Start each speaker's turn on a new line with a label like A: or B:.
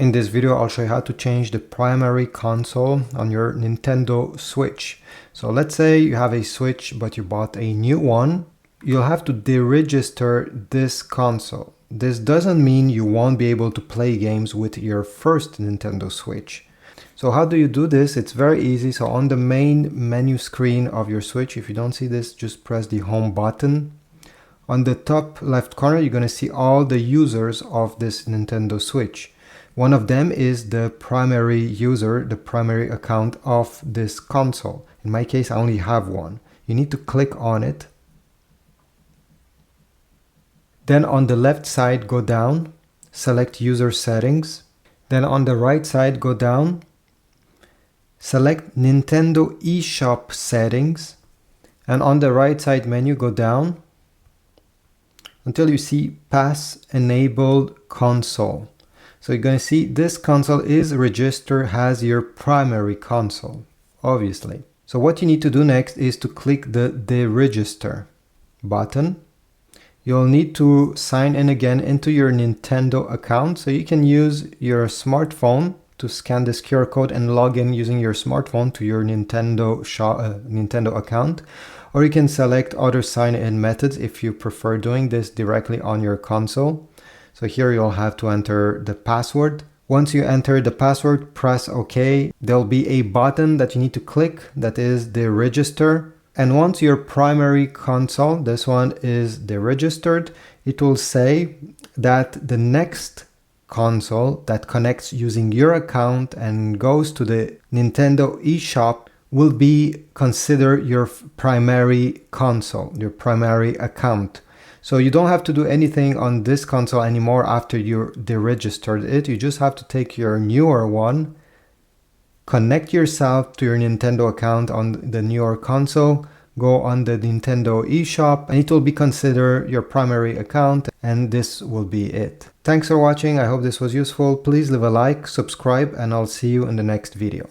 A: In this video, I'll show you how to change the primary console on your Nintendo Switch. So let's say you have a Switch, but you bought a new one. You'll have to deregister this console. This doesn't mean you won't be able to play games with your first Nintendo Switch. So how do you do this? It's very easy. So on the main menu screen of your Switch, if you don't see this, just press the home button. On the top left corner, you're going to see all the users of this Nintendo Switch. One of them is the primary user, the primary account of this console. In my case, I only have one. You need to click on it. Then on the left side, go down, select user settings. Then on the right side, go down, select Nintendo eShop settings. And on the right side menu, go down until you see pass enabled console. So you're going to see this console is registered as your primary console, obviously. So what you need to do next is to click the Deregister button. You'll need to sign in again into your Nintendo account. So you can use your smartphone to scan this QR code and log in using your smartphone to your Nintendo account. Or you can select other sign-in methods if you prefer doing this directly on your console. So here you'll have to enter the password. Once you enter the password, press OK. There'll be a button that you need to click that is Deregister. And once your primary console, this one is deregistered, it will say that the next console that connects using your account and goes to the Nintendo eShop will be considered your primary console, your primary account. So you don't have to do anything on this console anymore after you deregistered it. You just have to take your newer one, connect yourself to your Nintendo account on the newer console, go on the Nintendo eShop, and it will be considered your primary account, and this will be it. Thanks for watching. I hope this was useful. Please leave a like, subscribe, and I'll see you in the next video.